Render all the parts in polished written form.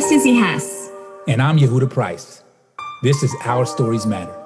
Susie Hess. And I'm Yehuda Price. This is Our Stories Matter.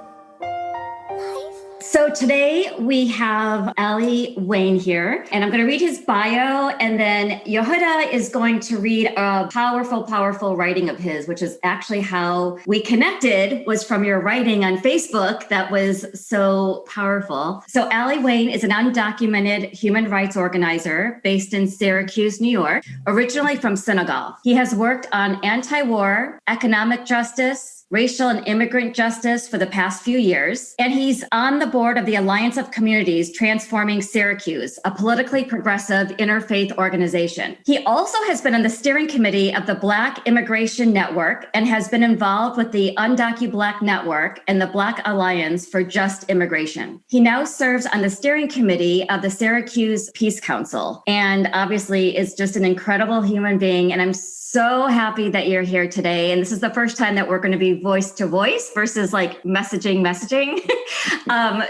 So today we have Aly Wane here, and I'm going to read his bio, and then Yehuda is going to read a powerful writing of his, which is actually how we connected, was from your writing on Facebook that was so powerful. So Aly Wane is an undocumented human rights organizer based in Syracuse, New York, originally from Senegal. He has worked on anti-war, economic justice, racial and immigrant justice for the past few years. And he's on the board of the Alliance of Communities Transforming Syracuse, a politically progressive interfaith organization. He also has been on the steering committee of the Black Immigration Network and has been involved with the Undocu-Black Network and the Black Alliance for Just Immigration. He now serves on the steering committee of the Syracuse Peace Council, and obviously is just an incredible human being. And I'm so happy that you're here today. And this is the first time that we're going to be voice to voice versus like messaging.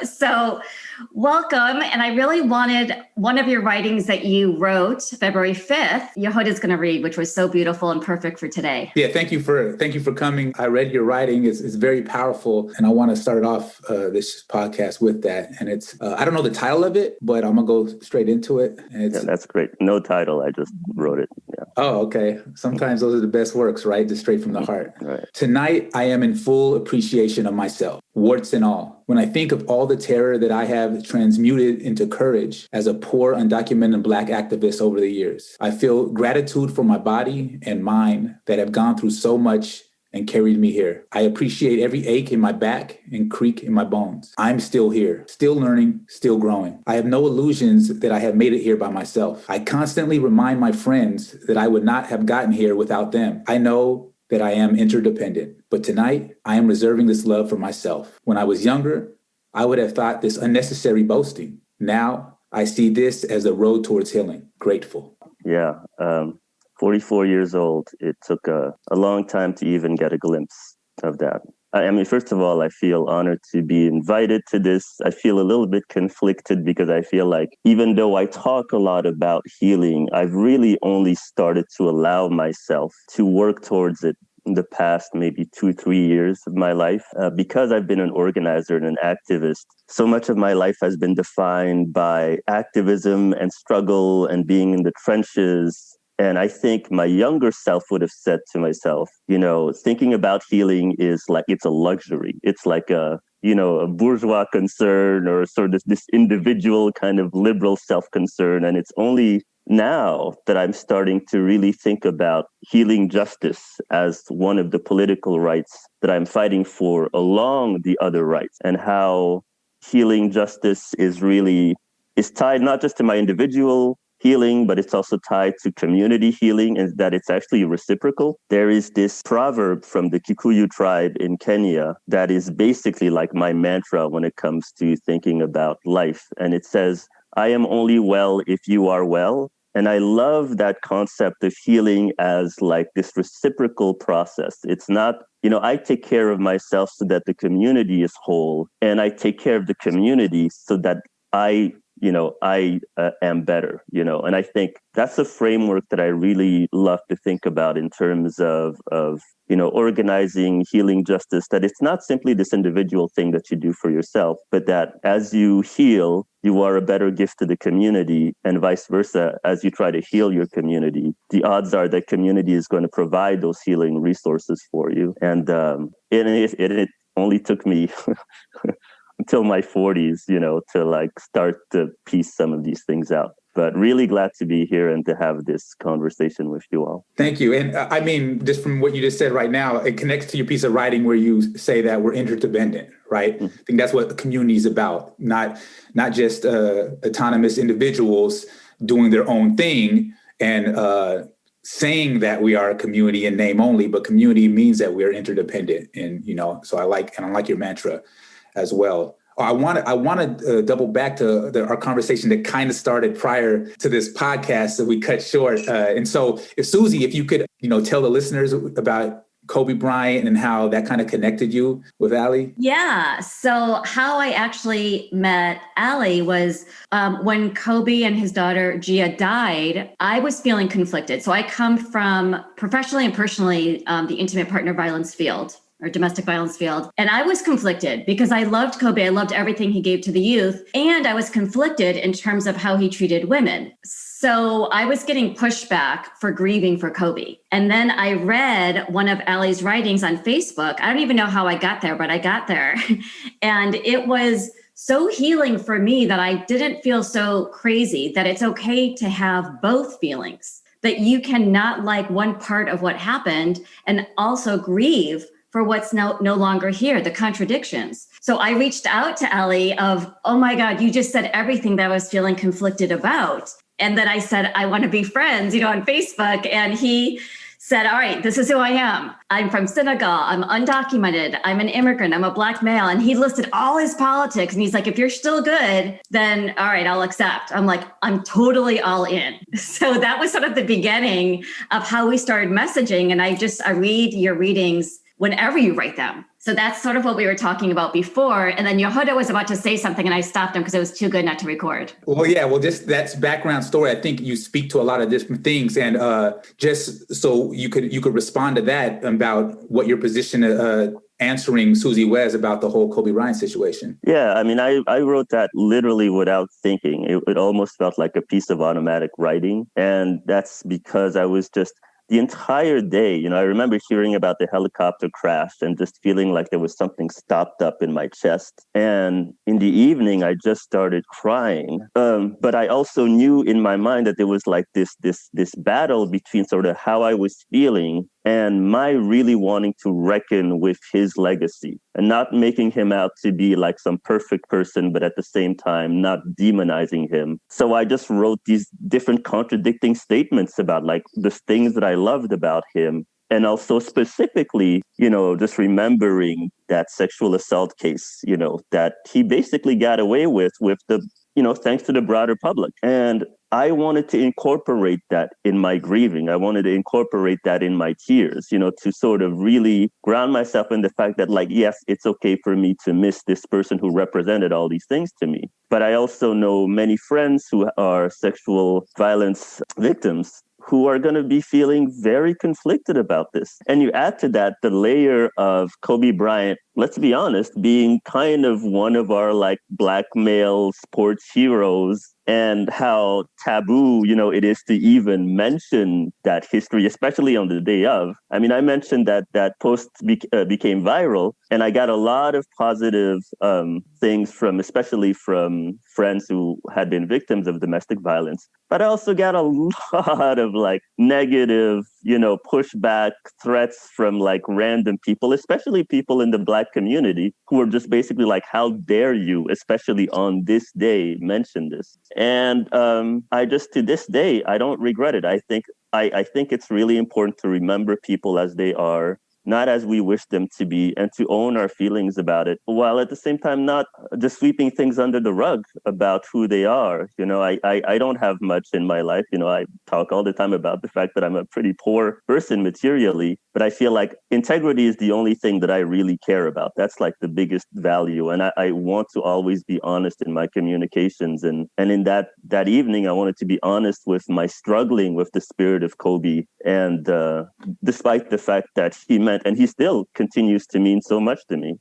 So welcome. And I really wanted one of your writings that you wrote February 5th, Yehuda is going to read, which was so beautiful and perfect for today. Yeah, thank you for coming. I read your writing. It's very powerful. And I want to start off this podcast with that. And it's, I don't know the title of it, but I'm going to go straight into it. And it's, yeah, that's great. No title. I just wrote it. Yeah. Oh, okay. Sometimes those are the best works, right? Just straight from the heart. Right. Tonight, I am in full appreciation of myself, warts and all. When I think of all the terror that I have transmuted into courage as a poor, undocumented Black activist over the years, I feel gratitude for my body and mind that have gone through so much and carried me here. I appreciate every ache in my back and creak in my bones. I'm still here, still learning, still growing. I have no illusions that I have made it here by myself. I constantly remind my friends that I would not have gotten here without them. I know that I am interdependent, but tonight I am reserving this love for myself. When I was younger, I would have thought this unnecessary boasting. Now I see this as a road towards healing. Grateful. Yeah. 44 years old. It took a long time to even get a glimpse of that. I mean, first of all, I feel honored to be invited to this. I feel a little bit conflicted because I feel like even though I talk a lot about healing, I've really only started to allow myself to work towards it in the past maybe 2-3 years of my life. Because I've been an organizer and an activist, so much of my life has been defined by activism and struggle and being in the trenches. And I think my younger self would have said to myself, you know, thinking about healing is like, it's a luxury. It's like a bourgeois concern or sort of this individual kind of liberal self-concern. And it's only now that I'm starting to really think about healing justice as one of the political rights that I'm fighting for along the other rights, and how healing justice is tied not just to my individual healing, but it's also tied to community healing, and that it's actually reciprocal. There is this proverb from the Kikuyu tribe in Kenya that is basically like my mantra when it comes to thinking about life. And it says, I am only well if you are well. And I love that concept of healing as like this reciprocal process. It's not, I take care of myself so that the community is whole, and I take care of the community so that I am better, and I think that's a framework that I really love to think about in terms of organizing healing justice, that it's not simply this individual thing that you do for yourself, but that as you heal, you are a better gift to the community, and vice versa. As you try to heal your community, the odds are that community is going to provide those healing resources for you. And it only took me until my 40s, to like start to piece some of these things out. But really glad to be here and to have this conversation with you all. Thank you. And I mean, just from what you just said right now, it connects to your piece of writing where you say that we're interdependent, right? Mm-hmm. I think that's what the community is about, not just autonomous individuals doing their own thing and saying that we are a community in name only, but community means that we are interdependent. And, so I like your mantra as well. I want to double back to our conversation that kind of started prior to this podcast that we cut short. And so, if Susie, if you could, tell the listeners about Kobe Bryant and how that kind of connected you with Aly? Yeah. So how I actually met Aly was when Kobe and his daughter Gia died, I was feeling conflicted. So I come from professionally and personally the intimate partner violence field or domestic violence field. And I was conflicted because I loved Kobe. I loved everything he gave to the youth. And I was conflicted in terms of how he treated women. So I was getting pushback for grieving for Kobe. And then I read one of Aly's writings on Facebook. I don't even know how I got there, but I got there. And it was so healing for me that I didn't feel so crazy, that it's okay to have both feelings, that you cannot like one part of what happened and also grieve for what's no longer here, the contradictions. So I reached out to Aly of, oh my God, you just said everything that I was feeling conflicted about. And then I said, I want to be friends, on Facebook. And he said, all right, this is who I am. I'm from Senegal. I'm undocumented. I'm an immigrant. I'm a Black male. And he listed all his politics. And he's like, if you're still good, then all right, I'll accept. I'm like, I'm totally all in. So that was sort of the beginning of how we started messaging. And I read your readings whenever you write them. So that's sort of what we were talking about before. And then Yehuda was about to say something and I stopped him because it was too good not to record. Well, yeah, that's background story. I think you speak to a lot of different things. And just so you could respond to that about what your position answering Susie Wes about the whole Kobe Bryant situation. Yeah, I mean, I wrote that literally without thinking. It almost felt like a piece of automatic writing. And that's because I was just the entire day, I remember hearing about the helicopter crash and just feeling like there was something stopped up in my chest. And in the evening, I just started crying. But I also knew in my mind that there was like this battle between sort of how I was feeling and my really wanting to reckon with his legacy and not making him out to be like some perfect person, but at the same time, not demonizing him. So I just wrote these different contradicting statements about like the things that I loved about him. And also specifically, just remembering that sexual assault case, that he basically got away with the, thanks to the broader public. And I wanted to incorporate that in my grieving. I wanted to incorporate that in my tears, to sort of really ground myself in the fact that, like, yes, it's okay for me to miss this person who represented all these things to me. But I also know many friends who are sexual violence victims who are going to be feeling very conflicted about this. And you add to that the layer of Kobe Bryant, let's be honest, being kind of one of our like Black male sports heroes, and how taboo, it is to even mention that history, especially on the day of. I mean, I mentioned that post became viral, and I got a lot of positive things especially from friends who had been victims of domestic violence. But I also got a lot of like negative, pushback, threats from like random people, especially people in the Black community who were just basically like, how dare you, especially on this day, mention this? And I just, to this day, I don't regret it. I think it's really important to remember people as they are, not as we wish them to be, and to own our feelings about it, while at the same time not just sweeping things under the rug about who they are. I don't have much in my life. I talk all the time about the fact that I'm a pretty poor person materially, but I feel like integrity is the only thing that I really care about. That's like the biggest value. And I want to always be honest in my communications. And in that evening, I wanted to be honest with my struggling with the spirit of Kobe. And despite the fact that he meant, and he still continues to mean so much to me,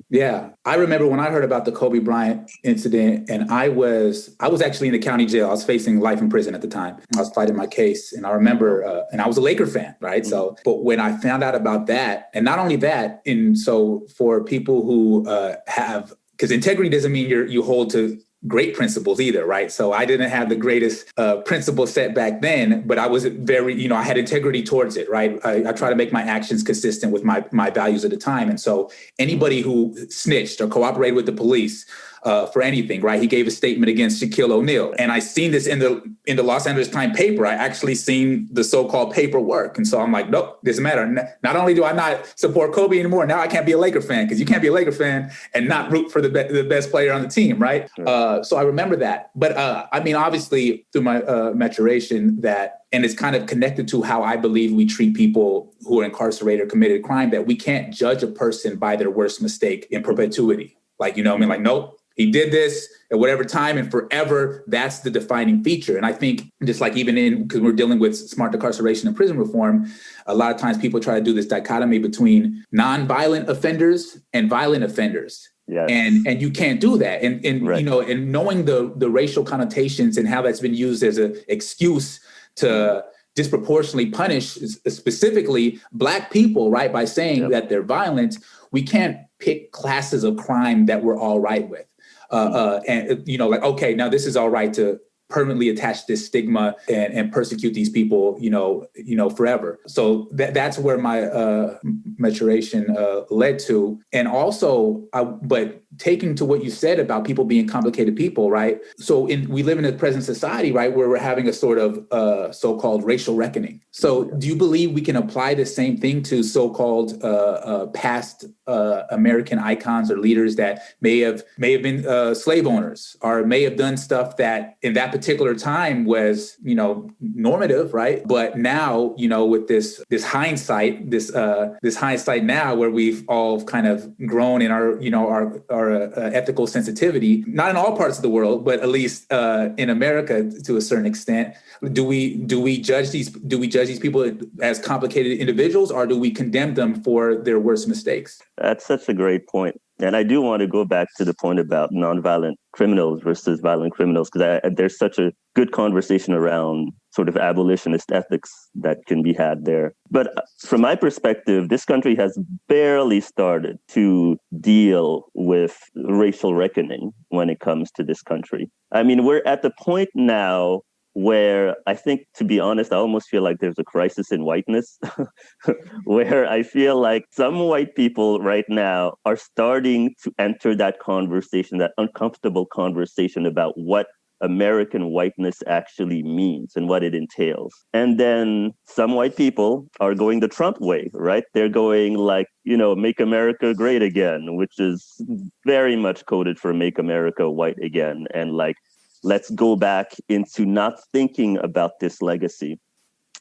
Yeah. I remember when I heard about the Kobe Bryant incident, and I was actually in the county jail. I was facing life in prison at the time. I was fighting my case. And I remember, and I was a Laker fan, right? Mm-hmm. So, but when I found out about that, and not only that, so for people who because integrity doesn't mean you hold to great principles either, right? So I didn't have the greatest principle set back then, but I was very, I had integrity towards it, right? I try to make my actions consistent with my values at the time. And so anybody who snitched or cooperated with the police, for anything, right? He gave a statement against Shaquille O'Neal. And I seen this in the Los Angeles Times paper. I actually seen the so-called paperwork. And so I'm like, nope, doesn't matter. Not only do I not support Kobe anymore, now I can't be a Laker fan, because you can't be a Laker fan and not root for the best player on the team, right? Sure. So I remember that. But I mean, obviously through my maturation, and it's kind of connected to how I believe we treat people who are incarcerated or committed crime, that we can't judge a person by their worst mistake in perpetuity. Like, you know what I mean? Like, nope, he did this at whatever time and forever. That's the defining feature. And I think just like because we're dealing with smart decarceration and prison reform, a lot of times people try to do this dichotomy between nonviolent offenders and violent offenders. Yes. And you can't do that. And right. You know, and knowing the racial connotations and how that's been used as an excuse to disproportionately punish specifically Black people, right, by saying that they're violent, we can't pick classes of crime that we're all right with. And, you know, like, okay, now this is all right to permanently attach this stigma and persecute these people, you know, forever. So that's where my maturation led to. And also, but taking to what you said about people being complicated people, right? So we live in a present society, right, where we're having a sort of so-called racial reckoning. So do you believe we can apply the same thing to so-called past American icons or leaders that may have been slave owners, or may have done stuff that in that particular time was, you know, normative, right? But now, you know, with this hindsight, this hindsight now, where we've all kind of grown in our, you know, our ethical sensitivity, not in all parts of the world, but at least in America to a certain extent, do we judge these people as complicated individuals, or do we condemn them for their worst mistakes? That's such a great point. And I do want to go back to the point about nonviolent criminals versus violent criminals, because there's such a good conversation around sort of abolitionist ethics that can be had there. But from my perspective, this country has barely started to deal with racial reckoning when it comes to this country. I mean, we're at the point now where I think, to be honest, I almost feel like there's a crisis in whiteness, where I feel like some white people right now are starting to enter that conversation, that uncomfortable conversation about what American whiteness actually means and what it entails. And then some white people are going the Trump way, right? They're going like, you know, make America great again, which is very much coded for make America white again. And like, let's go back into not thinking about this legacy,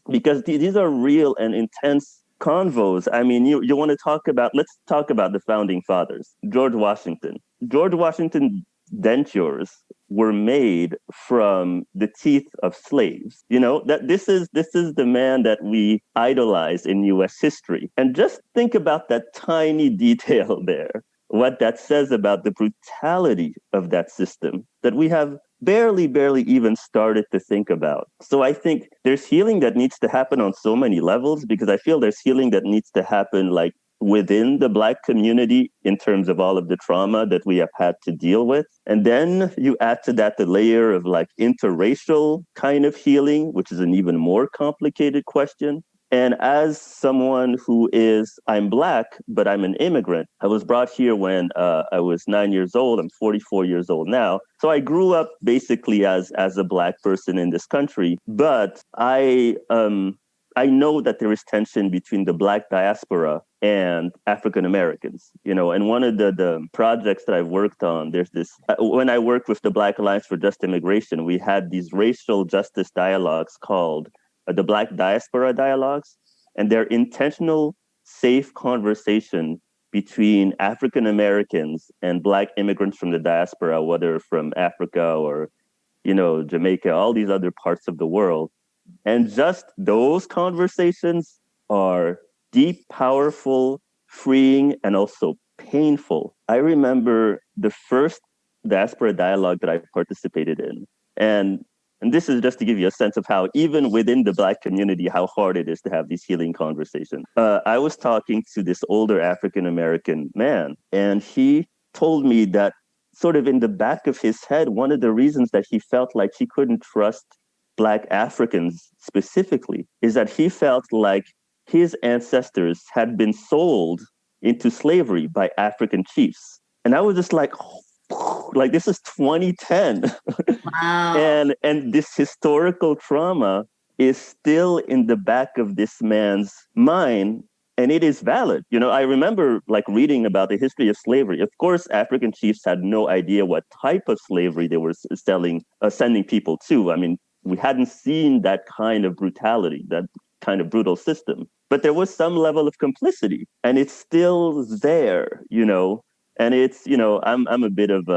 because these are real and intense convos. I mean, you want to let's talk about the founding fathers. George Washington dentures were made from the teeth of slaves. You know, that this is the man that we idolize in US history. And just think about that tiny detail there, what that says about the brutality of that system that we have barely even started to think about. So I think there's healing that needs to happen on so many levels, because I feel there's healing that needs to happen like within the Black community in terms of all of the trauma that we have had to deal with. And then you add to that the layer of like interracial kind of healing, which is an even more complicated question. And as someone I'm Black, but I'm an immigrant. I was brought here when I was 9 years old. I'm 44 years old now. So I grew up basically as a Black person in this country. But I know that there is tension between the Black diaspora and African Americans, you know, and one of the projects that I've worked on, there's this, when I worked with the Black Alliance for Just Immigration, we had these racial justice dialogues called the Black Diaspora Dialogues, and they're intentional, safe conversation between African Americans and Black immigrants from the diaspora, whether from Africa or, you know, Jamaica, all these other parts of the world. And just those conversations are deep, powerful, freeing, and also painful. I remember the first diaspora dialogue that I participated in, and this is just to give you a sense of how, even within the Black community, how hard it is to have these healing conversations. I was talking to this older African-American man, and he told me that sort of in the back of his head, one of the reasons that he felt like he couldn't trust Black Africans specifically is that he felt like his ancestors had been sold into slavery by African chiefs. And I was just like, like this is 2010. Wow. And this historical trauma is still in the back of this man's mind, and it is valid. I remember like reading about the history of slavery. Of course, African chiefs had no idea what type of slavery they were sending people to. I mean, we hadn't seen that kind of brutality, that kind of brutal system, but there was some level of complicity, and it's still there. And it's, I'm a bit of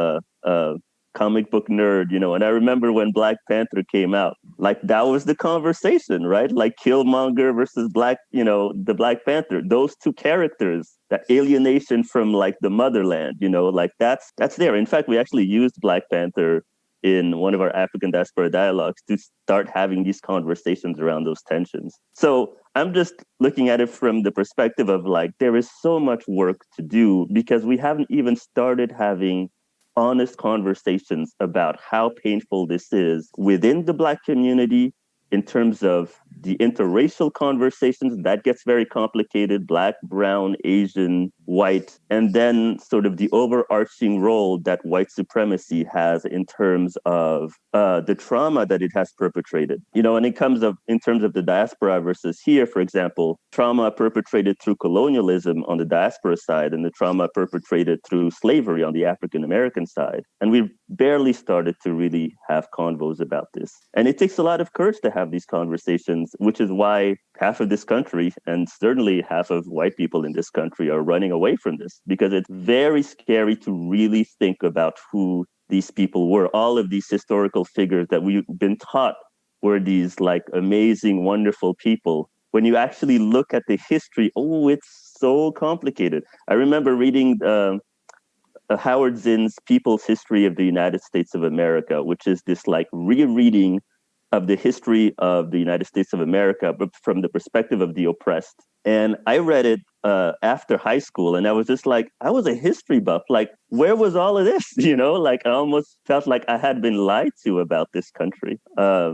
a comic book nerd, and I remember when Black Panther came out, like that was the conversation, right? Like Killmonger versus the Black Panther, those two characters, that alienation from like the motherland, like that's there. In fact, we actually used Black Panther in one of our African diaspora dialogues to start having these conversations around those tensions. So I'm just looking at it from the perspective of like, there is so much work to do because we haven't even started having honest conversations about how painful this is within the Black community in terms of the interracial conversations. That gets very complicated: Black, brown, Asian, white, and then sort of the overarching role that white supremacy has in terms of the trauma that it has perpetrated. And in terms of the diaspora versus here, for example, trauma perpetrated through colonialism on the diaspora side and the trauma perpetrated through slavery on the African American side. And we've barely started to really have convos about this. And it takes a lot of courage to have these conversations, which is why half of this country, and certainly half of white people in this country, are running away from this, because it's very scary to really think about who these people were. All of these historical figures that we've been taught were these like amazing, wonderful people. When you actually look at the history, it's so complicated. I remember reading Howard Zinn's People's History of the United States of America, which is this like rereading of the history of the United States of America, but from the perspective of the oppressed. And I read it after high school, and I was just like, I was a history buff. Like, where was all of this? Like I almost felt like I had been lied to about this country,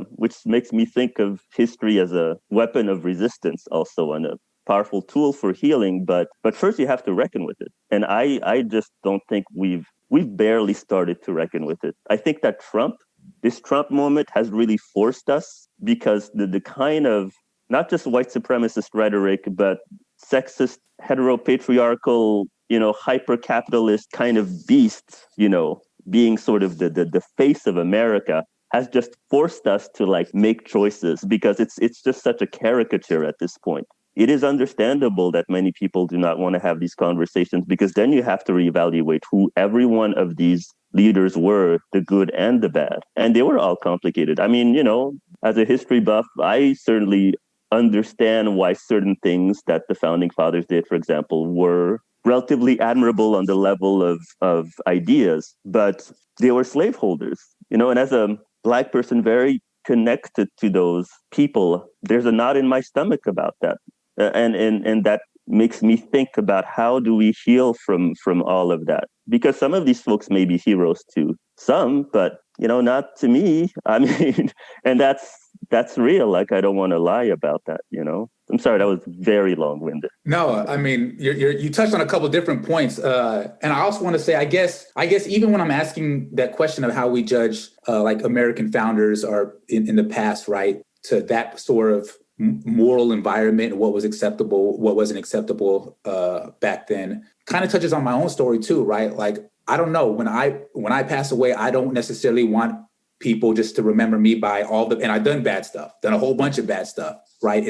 which makes me think of history as a weapon of resistance also, and a powerful tool for healing. But first you have to reckon with it. And I just don't think we've barely started to reckon with it. I think that this Trump moment has really forced us, because the kind of not just white supremacist rhetoric, but sexist, heteropatriarchal, hyper-capitalist kind of beast, being sort of the face of America, has just forced us to like make choices, because it's just such a caricature at this point. It is understandable that many people do not want to have these conversations, because then you have to reevaluate who every one of these leaders were, the good and the bad. And they were all complicated. I mean, as a history buff, I certainly understand why certain things that the founding fathers did, for example, were relatively admirable on the level of ideas, but they were slaveholders, and as a Black person very connected to those people, there's a knot in my stomach about that. And that makes me think about how do we heal from all of that? Because some of these folks may be heroes to some, but not to me. I mean, and that's real. Like, I don't want to lie about that. I'm sorry, that was very long-winded. No, I mean, you touched on a couple of different points, and I also want to say, I guess even when I'm asking that question of how we judge like American founders are in the past, right, to that sort of moral environment and what was acceptable, what wasn't acceptable back then, kind of touches on my own story too, right? Like, I don't know, when I pass away, I don't necessarily want people just to remember me by and I've done bad stuff, done a whole bunch of bad stuff, right?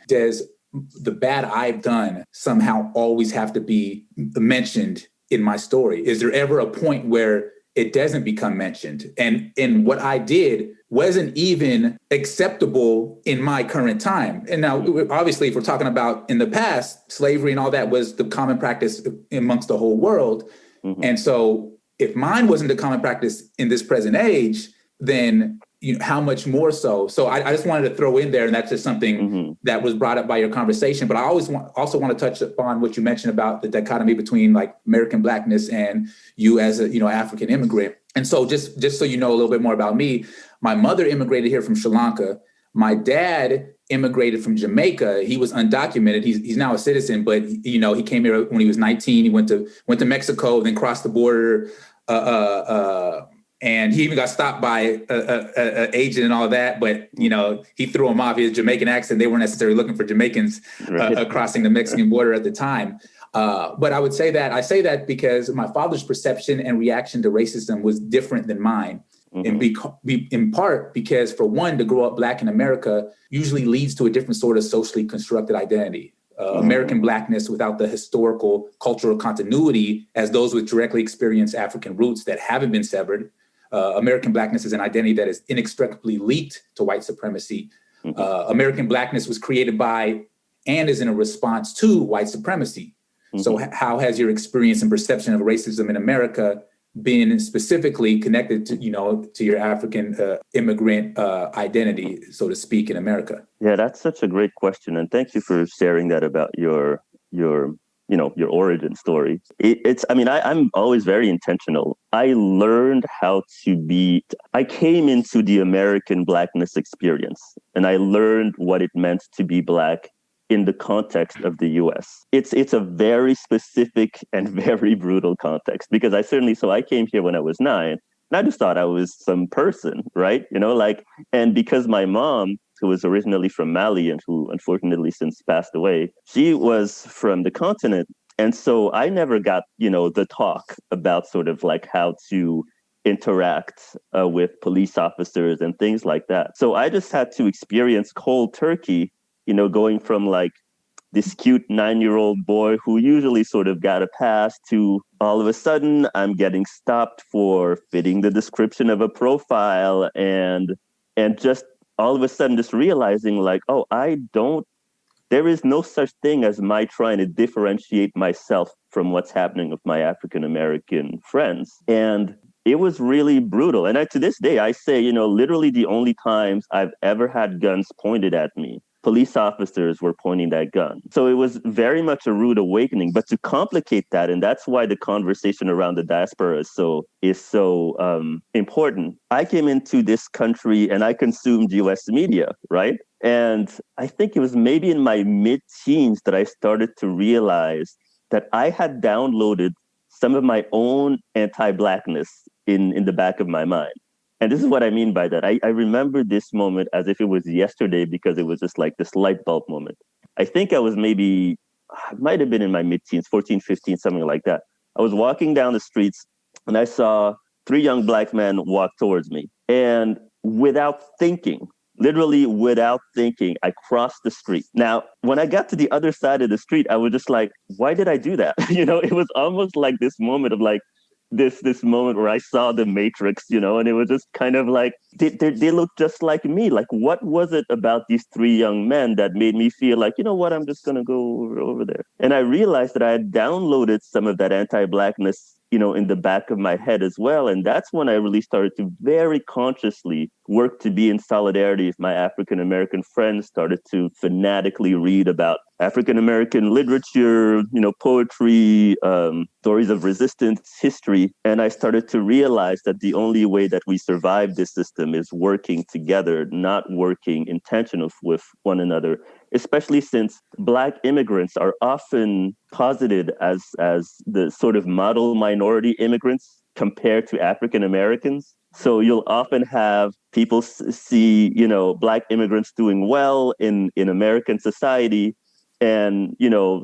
Does the bad I've done somehow always have to be mentioned in my story? Is there ever a point where it doesn't become mentioned? And what I did wasn't even acceptable in my current time. And now, obviously, if we're talking about in the past, slavery and all that was the common practice amongst the whole world. Mm-hmm. And so if mine wasn't the common practice in this present age, then how much more so? So I just wanted to throw in there, and that's just something mm-hmm. that was brought up by your conversation. But I also want to touch upon what you mentioned about the dichotomy between like American Blackness and you as a African immigrant. And so just so you know a little bit more about me, my mother immigrated here from Sri Lanka. My dad immigrated from Jamaica. He was undocumented. He's now a citizen, but he came here when he was 19. He went to Mexico, then crossed the border And he even got stopped by an agent and all that, but he threw him off. His Jamaican accent, they weren't necessarily looking for Jamaicans crossing the Mexican border at the time. But I say that because my father's perception and reaction to racism was different than mine. Mm-hmm. In part because, for one, to grow up Black in America usually leads to a different sort of socially constructed identity. American Blackness without the historical, cultural continuity as those with directly experienced African roots that haven't been severed. American Blackness is an identity that is inextricably linked to white supremacy. American Blackness was created by and is in a response to white supremacy. So how has your experience and perception of racism in America been specifically connected to, to your African immigrant identity, so to speak, in America? Yeah, that's such a great question. And thank you for sharing that about your origin story. I'm always very intentional. I learned I came into the American Blackness experience, and I learned what it meant to be Black in the context of the US. It's a very specific and very brutal context, because I came here when I was 9, and I just thought I was some person, right? And because my mom, who was originally from Mali and who unfortunately since passed away, she was from the continent. And so I never got, the talk about sort of like how to interact with police officers and things like that. So I just had to experience cold turkey, going from like this cute 9-year-old boy who usually sort of got a pass to all of a sudden I'm getting stopped for fitting the description of a profile and just all of a sudden just realizing like, oh, there is no such thing as my trying to differentiate myself from what's happening with my African-American friends. And it was really brutal. And to this day, I say, literally the only times I've ever had guns pointed at me, police officers were pointing that gun. So it was very much a rude awakening. But to complicate that, and that's why the conversation around the diaspora is so important. I came into this country and I consumed US media, right? And I think it was maybe in my mid-teens that I started to realize that I had downloaded some of my own anti-Blackness in the back of my mind. And this is what I mean by that. I remember this moment as if it was yesterday, because it was just like this light bulb moment. I think I might have been in my mid-teens, 14, 15, something like that. I was walking down the streets and I saw 3 young Black men walk towards me. And literally without thinking, I crossed the street. Now, when I got to the other side of the street, I was just like, why did I do that? It was almost like this moment of like, this moment where I saw the Matrix, and it was just kind of like, they look just like me. Like, what was it about these 3 young men that made me feel like, you know what, I'm just going to go over there. And I realized that I had downloaded some of that anti-Blackness, in the back of my head as well. And that's when I really started to very consciously work to be in solidarity with my African-American friends, started to fanatically read about African-American literature, poetry, stories of resistance, history. And I started to realize that the only way that we survive this system is working together, not working intentional with one another, especially since Black immigrants are often posited as the sort of model minority immigrants compared to African Americans. So you'll often have people see, Black immigrants doing well in American society, and,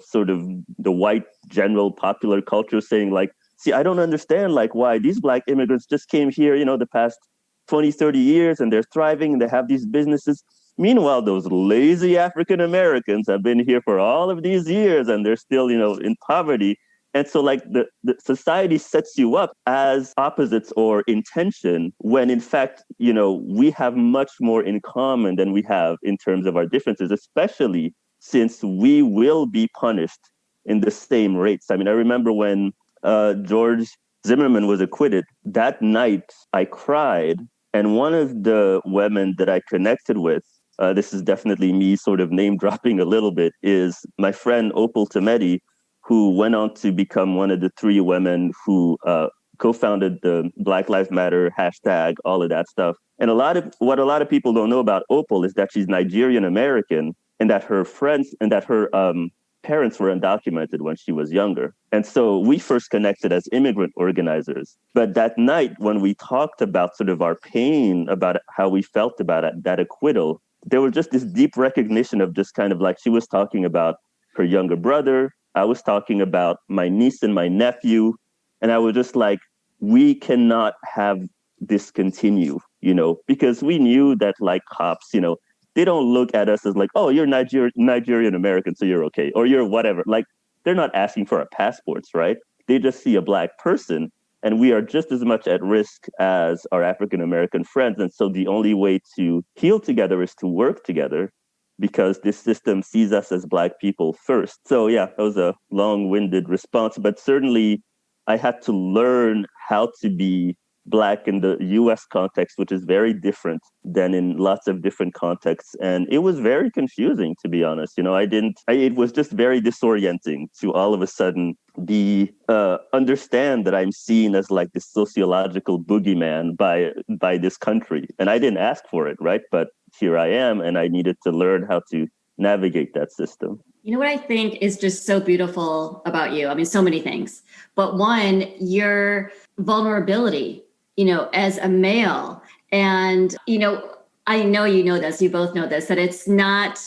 sort of the white general popular culture saying like, see, I don't understand like why these Black immigrants just came here, the past 20, 30 years, and they're thriving and they have these businesses. Meanwhile, those lazy African Americans have been here for all of these years and they're still, in poverty. And so like the society sets you up as opposites or in tension, when in fact, we have much more in common than we have in terms of our differences, especially since we will be punished in the same rates. I mean, I remember when George Zimmerman was acquitted, that night I cried. And one of the women that I connected with, this is definitely me sort of name dropping a little bit, is my friend Opal Tometi, who went on to become one of the 3 women who co-founded the Black Lives Matter hashtag, all of that stuff. And what a lot of people don't know about Opal is that she's Nigerian American, and that her friends and that her parents were undocumented when she was younger. And so we first connected as immigrant organizers. But that night, when we talked about sort of our pain about how we felt about it, that acquittal, there was just this deep recognition of just kind of like, she was talking about her younger brother. I was talking about my niece and my nephew. And I was just like, we cannot have this continue, because we knew that like cops, they don't look at us as like, oh, you're Nigerian American, so you're okay, or you're whatever. Like, they're not asking for our passports, right? They just see a Black person, and we are just as much at risk as our African American friends. And so the only way to heal together is to work together, because this system sees us as Black people first. So yeah, that was a long-winded response, but certainly I had to learn how to be Black in the US context, which is very different than in lots of different contexts. And it was very confusing, to be honest. It was just very disorienting to all of a sudden understand that I'm seen as like this sociological boogeyman by this country. And I didn't ask for it, right? But here I am, and I needed to learn how to navigate that system. You know what I think is just so beautiful about you? I mean, so many things. But one, your vulnerability, as a male. And, I know you know this, you both know this, that it's not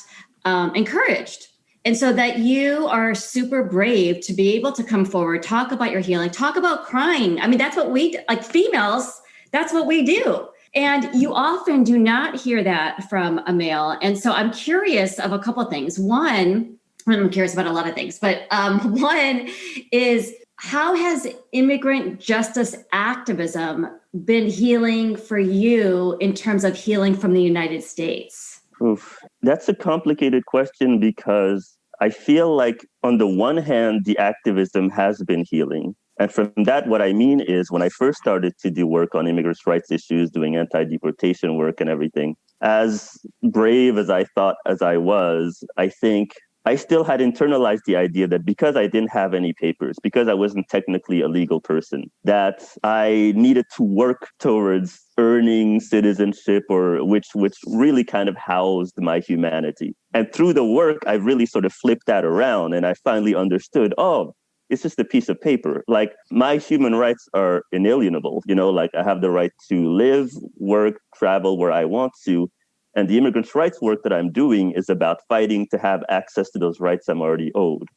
encouraged. And so that you are super brave to be able to come forward, talk about your healing, talk about crying. I mean, that's what we, like females, that's what we do. And you often do not hear that from a male. And so I'm curious of a couple of things. One, I'm curious about a lot of things, but one is, how has immigrant justice activism been healing for you in terms of healing from the United States? Oof. That's a complicated question, because I feel like on the one hand, the activism has been healing. And from that, what I mean is, when I first started to do work on immigrants' rights issues, doing anti-deportation work and everything, as brave as I thought as I was, I think I still had internalized the idea that because I didn't have any papers, because I wasn't technically a legal person, that I needed to work towards earning citizenship, or which really kind of housed my humanity. And through the work, I really sort of flipped that around, and I finally understood, oh, it's just a piece of paper. Like, my human rights are inalienable. Like, I have the right to live, work, travel where I want to. And the immigrants' rights work that I'm doing is about fighting to have access to those rights I'm already owed.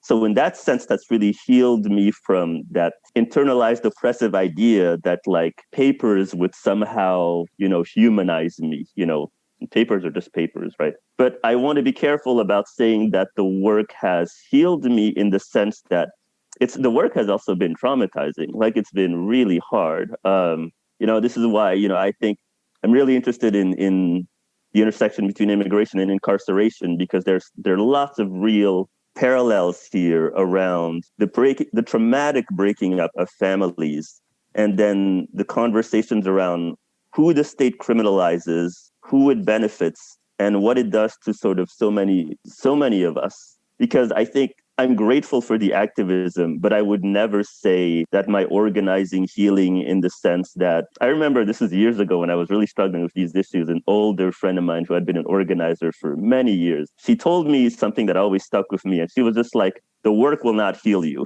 So in that sense, that's really healed me from that internalized oppressive idea that like papers would somehow, humanize me. Papers are just papers, right? But I want to be careful about saying that the work has healed me, in the sense that the work has also been traumatizing. Like, it's been really hard. This is why, I think I'm really interested in the intersection between immigration and incarceration, because there are lots of real parallels here around the traumatic breaking up of families, and then the conversations around who the state criminalizes, who it benefits, and what it does to sort of so many of us. Because I think I'm grateful for the activism, but I would never say that my organizing healing, in the sense that I remember, this was years ago when I was really struggling with these issues, an older friend of mine who had been an organizer for many years. She told me something that always stuck with me. And she was just like, the work will not heal you.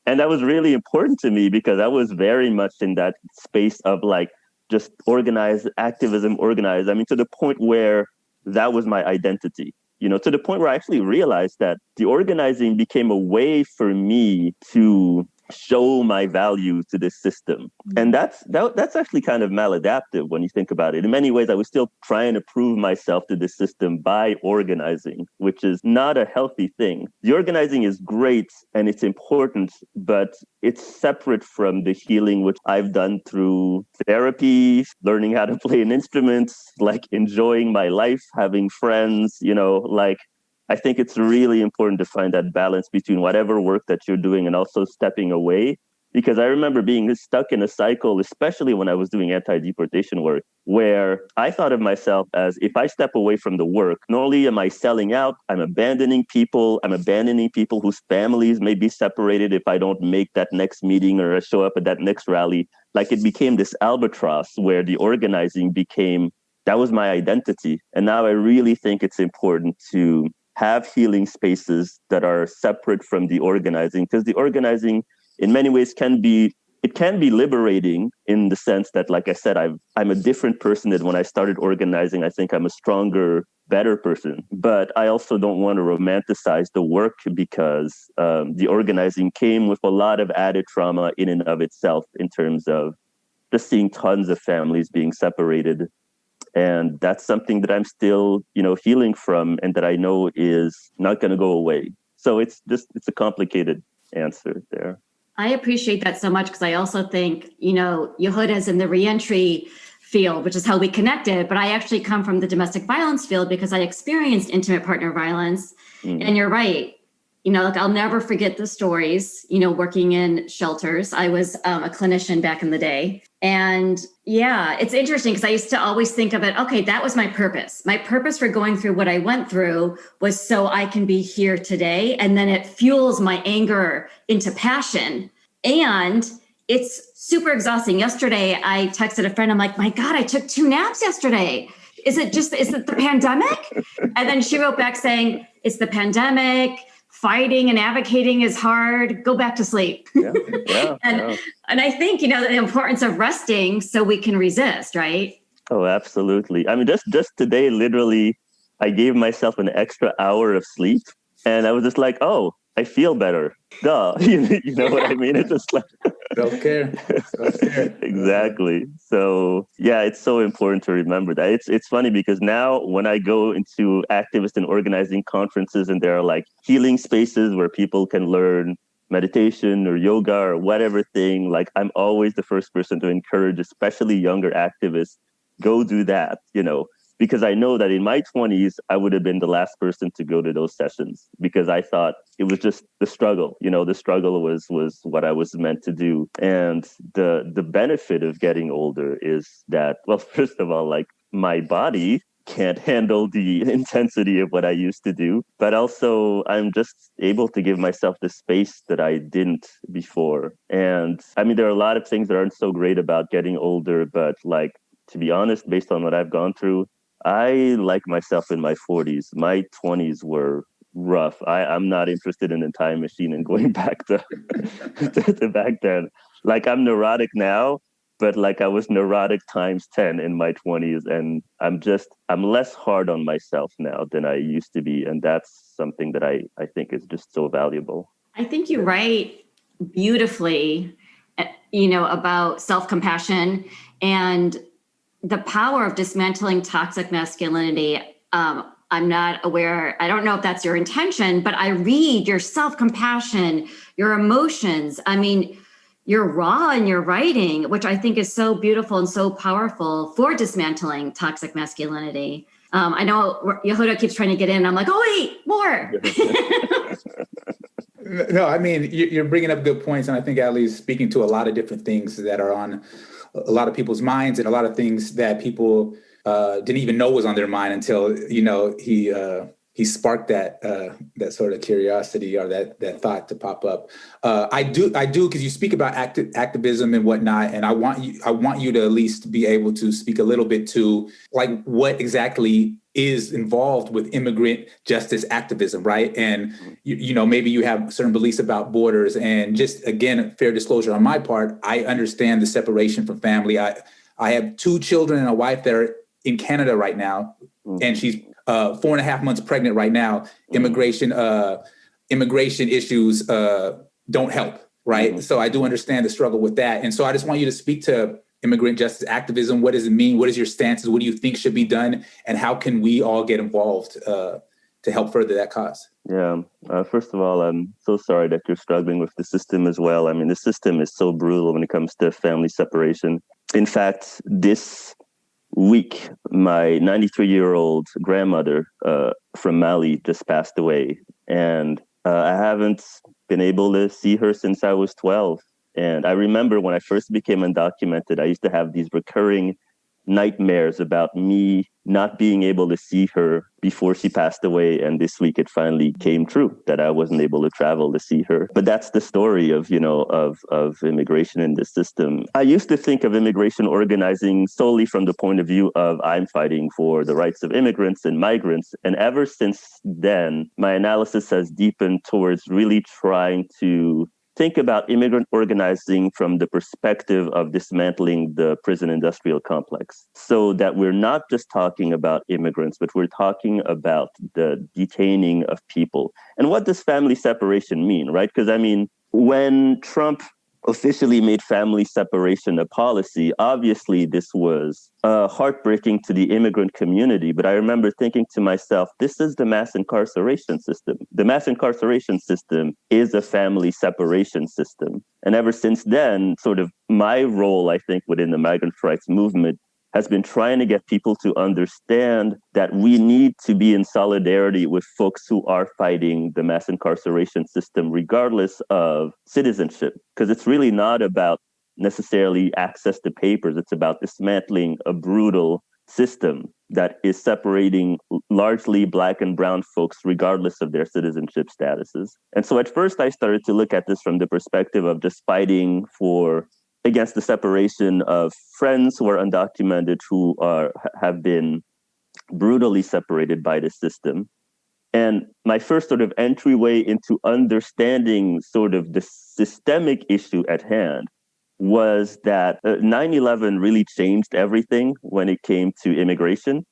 And that was really important to me, because I was very much in that space of like, just organize, activism, organize. I mean, to the point where that was my identity. To the point where I actually realized that the organizing became a way for me to show my value to this system. And that's actually kind of maladaptive when you think about it. In many ways, I was still trying to prove myself to this system by organizing, which is not a healthy thing. The organizing is great and it's important, but it's separate from the healing which I've done through therapy, learning how to play an instrument, like enjoying my life, having friends, like, I think it's really important to find that balance between whatever work that you're doing and also stepping away. Because I remember being stuck in a cycle, especially when I was doing anti-deportation work, where I thought of myself as, if I step away from the work, not only am I selling out, I'm abandoning people whose families may be separated if I don't make that next meeting or show up at that next rally. Like, it became this albatross where the organizing became, that was my identity. And now I really think it's important to have healing spaces that are separate from the organizing, because the organizing in many ways can be liberating in the sense that, like I said, I'm a different person than when I started organizing. I think I'm a stronger, better person. But I also don't want to romanticize the work, because the organizing came with a lot of added trauma in and of itself, in terms of just seeing tons of families being separated. And that's something that I'm still, healing from, and that I know is not going to go away. So it's a complicated answer there. I appreciate that so much, because I also think, Yehuda's in the reentry field, which is how we connected. But I actually come from the domestic violence field because I experienced intimate partner violence. And you're right. I'll never forget the stories, working in shelters. I was a clinician back in the day. And yeah, it's interesting, because I used to always think of it, okay, that was my purpose. My purpose for going through what I went through was so I can be here today. And then it fuels my anger into passion. And it's super exhausting. Yesterday, I texted a friend. I'm like, my God, I took 2 naps yesterday. Is it the pandemic? And then she wrote back saying, it's the pandemic. Fighting and advocating is hard. Go back to sleep. And I think, the importance of resting so we can resist, right? Oh, absolutely. I mean, just today, literally, I gave myself an extra hour of sleep, and I was just like, oh, I feel better. Duh. You know what I mean? It's just like self-care. Exactly. So yeah, it's so important to remember that. It's funny, because now when I go into activist and organizing conferences, and there are like healing spaces where people can learn meditation or yoga or whatever thing, like I'm always the first person to encourage, especially younger activists, go do that, because I know that in my 20s, I would have been the last person to go to those sessions, because I thought it was just the struggle. The struggle was what I was meant to do. And the benefit of getting older is that, well, first of all, like my body can't handle the intensity of what I used to do, but also I'm just able to give myself the space that I didn't before. And I mean, there are a lot of things that aren't so great about getting older, but like, to be honest, based on what I've gone through, I like myself in my 40s. My 20s were rough. I'm not interested in a time machine and going back to back then. Like, I'm neurotic now, but like I was neurotic times 10 in my 20s. And I'm less hard on myself now than I used to be. And that's something that I think is just so valuable. I think you write beautifully, about self-compassion and the power of dismantling toxic masculinity. I'm not aware, I don't know if that's your intention, but I read your self-compassion, your emotions. I mean, you're raw in your writing, which I think is so beautiful and so powerful for dismantling toxic masculinity. I know Yehuda keeps trying to get in. I'm like, oh, wait, more. No, I mean, you're bringing up good points. And I think Aly is speaking to a lot of different things that are on a lot of people's minds, and a lot of things that people didn't even know was on their mind until, he sparked that sort of curiosity or that thought to pop up. I do, because you speak about activism and whatnot, and I want you to at least be able to speak a little bit to like what exactly is involved with immigrant justice activism, right? And maybe you have certain beliefs about borders. And just again, fair disclosure on my part, I understand the separation from family. I have 2 children and a wife that are in Canada right now, and she's 4.5 months pregnant right now. Immigration issues don't help, right? So I do understand the struggle with that. And so I just want you to speak to immigrant justice activism. What does it mean? What is your stances? What do you think should be done? And how can we all get involved to help further that cause? Yeah. First of all, I'm so sorry that you're struggling with the system as well. I mean, the system is so brutal when it comes to family separation. In fact, this week, my 93-year-old grandmother from Mali just passed away. And I haven't been able to see her since I was 12. And I remember when I first became undocumented, I used to have these recurring nightmares about me not being able to see her before she passed away. And this week it finally came true that I wasn't able to travel to see her. But that's the story of, of immigration in this system. I used to think of immigration organizing solely from the point of view of I'm fighting for the rights of immigrants and migrants. And ever since then, my analysis has deepened towards really trying to think about immigrant organizing from the perspective of dismantling the prison industrial complex, so that we're not just talking about immigrants, but we're talking about the detaining of people. And what does family separation mean, right? Because when Trump officially made family separation a policy, obviously this was heartbreaking to the immigrant community. But I remember thinking to myself, this is the mass incarceration system. The mass incarceration system is a family separation system. And ever since then, sort of my role, I think, within the migrant rights movement has been trying to get people to understand that we need to be in solidarity with folks who are fighting the mass incarceration system, regardless of citizenship, because it's really not about necessarily access to papers. It's about dismantling a brutal system that is separating largely Black and brown folks, regardless of their citizenship statuses. And so at first I started to look at this from the perspective of just fighting against the separation of friends who are undocumented, who have been brutally separated by the system. And my first sort of entryway into understanding sort of the systemic issue at hand was that 9/11 really changed everything when it came to immigration.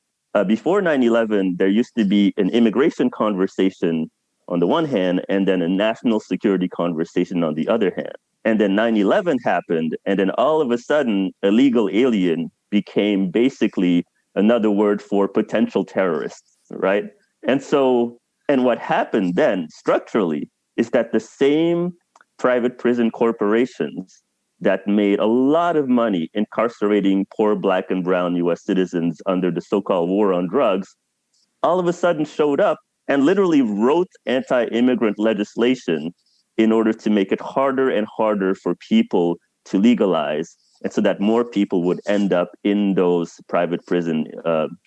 Before 9/11, there used to be an immigration conversation on the one hand, and then a national security conversation on the other hand. And then 9/11 happened, and then all of a sudden, illegal alien became basically another word for potential terrorists, right? And what happened then structurally is that the same private prison corporations that made a lot of money incarcerating poor Black and brown US citizens under the so-called war on drugs, all of a sudden showed up and literally wrote anti-immigrant legislation in order to make it harder and harder for people to legalize, and so that more people would end up in those private prison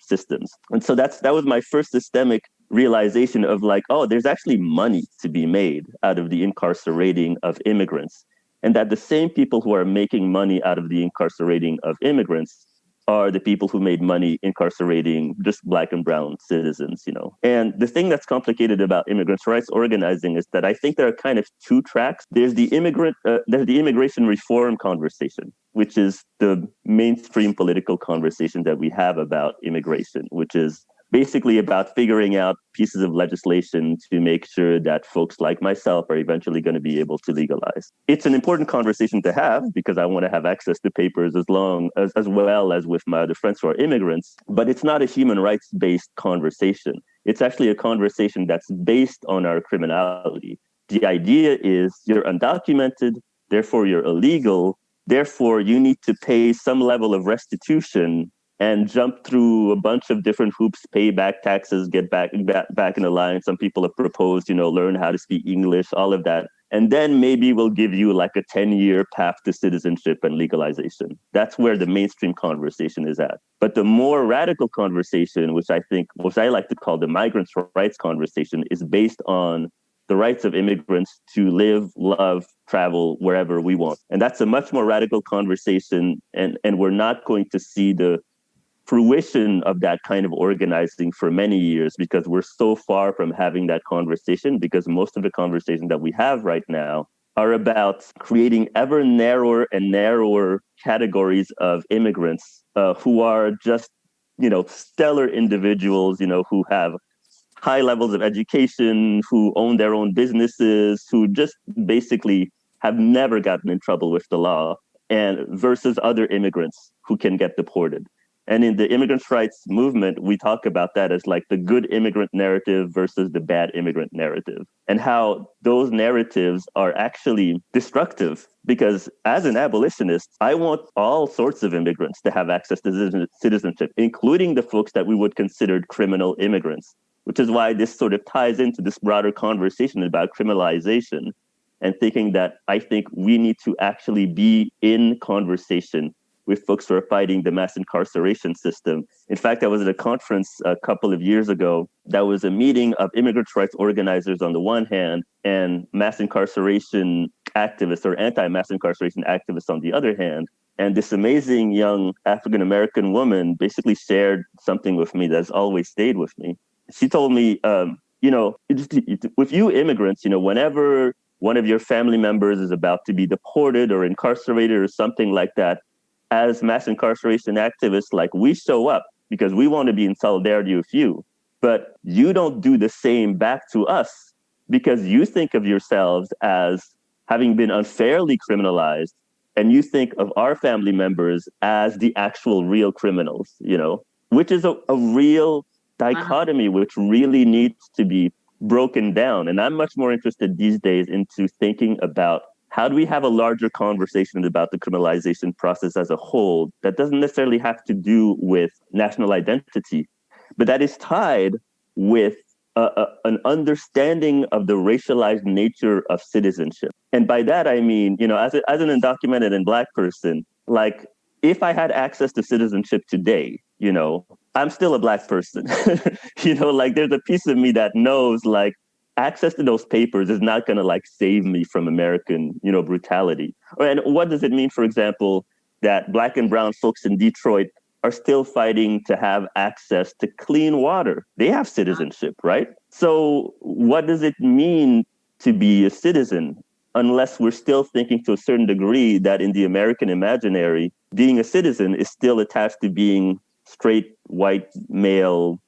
systems. And so that was my first systemic realization of like, oh, there's actually money to be made out of the incarcerating of immigrants. And that the same people who are making money out of the incarcerating of immigrants are the people who made money incarcerating just Black and brown citizens, And the thing that's complicated about immigrants' rights organizing is that I think there are kind of two tracks. There's the immigration reform conversation, which is the mainstream political conversation that we have about immigration, which is basically about figuring out pieces of legislation to make sure that folks like myself are eventually going to be able to legalize. It's an important conversation to have because I want to have access to papers as well as with my other friends who are immigrants, but it's not a human rights-based conversation. It's actually a conversation that's based on our criminality. The idea is you're undocumented, therefore you're illegal, therefore you need to pay some level of restitution and jump through a bunch of different hoops, pay back taxes, get back in the line. Some people have proposed, learn how to speak English, all of that. And then maybe we'll give you like a 10-year path to citizenship and legalization. That's where the mainstream conversation is at. But the more radical conversation, which I like to call the migrants' rights conversation, is based on the rights of immigrants to live, love, travel wherever we want. And that's a much more radical conversation. And we're not going to see the fruition of that kind of organizing for many years because we're so far from having that conversation, because most of the conversations that we have right now are about creating ever narrower and narrower categories of immigrants who are just, stellar individuals, who have high levels of education, who own their own businesses, who just basically have never gotten in trouble with the law, and versus other immigrants who can get deported. And in the immigrants' rights movement, we talk about that as like the good immigrant narrative versus the bad immigrant narrative, and how those narratives are actually destructive. Because as an abolitionist, I want all sorts of immigrants to have access to citizenship, including the folks that we would consider criminal immigrants, which is why this sort of ties into this broader conversation about criminalization and thinking that I think we need to actually be in conversation with folks who are fighting the mass incarceration system. In fact, I was at a conference a couple of years ago that was a meeting of immigrant rights organizers on the one hand and mass incarceration activists or anti-mass incarceration activists on the other hand. And this amazing young African-American woman basically shared something with me that's always stayed with me. She told me, with you immigrants, whenever one of your family members is about to be deported or incarcerated or something like that, as mass incarceration activists, like we show up because we want to be in solidarity with you, but you don't do the same back to us because you think of yourselves as having been unfairly criminalized, and you think of our family members as the actual real criminals, which is a real dichotomy, which really needs to be broken down. And I'm much more interested these days into thinking about how do we have a larger conversation about the criminalization process as a whole that doesn't necessarily have to do with national identity, but that is tied with an understanding of the racialized nature of citizenship. And by that, I mean, as an undocumented and Black person, like if I had access to citizenship today, I'm still a Black person. Like there's a piece of me that knows like access to those papers is not going to like save me from American, brutality. And what does it mean, for example, that Black and brown folks in Detroit are still fighting to have access to clean water? They have citizenship, right? So what does it mean to be a citizen? Unless we're still thinking to a certain degree that in the American imaginary, being a citizen is still attached to being straight, white, male,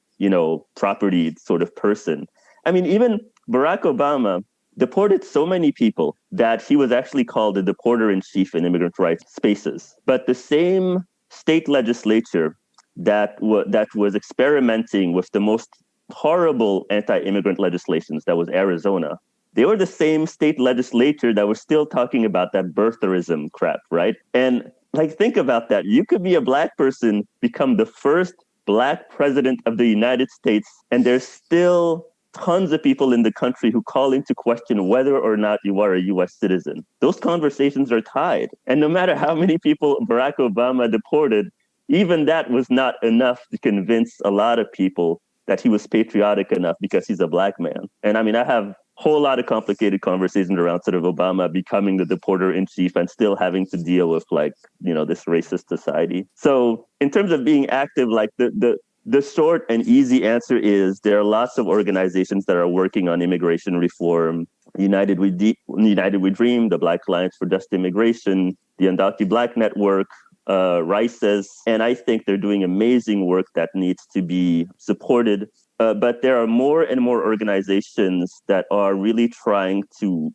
property sort of person. I mean, even Barack Obama deported so many people that he was actually called the deporter-in-chief in immigrant rights spaces. But the same state legislature that was experimenting with the most horrible anti-immigrant legislations, that was Arizona, they were the same state legislature that was still talking about that birtherism crap, right? And like, think about that. You could be a Black person, become the first Black president of the United States, and there's still tons of people in the country who call into question whether or not you are a US citizen. Those conversations are tied. And no matter how many people Barack Obama deported, even that was not enough to convince a lot of people that he was patriotic enough because he's a Black man. And I mean, I have a whole lot of complicated conversations around sort of Obama becoming the deporter-in-chief and still having to deal with like, this racist society. So in terms of being active, like the short and easy answer is there are lots of organizations that are working on immigration reform. United We Dream, the Black Alliance for Just Immigration, the Undocumented Black Network, RICES, and I think they're doing amazing work that needs to be supported. But there are more and more organizations that are really trying to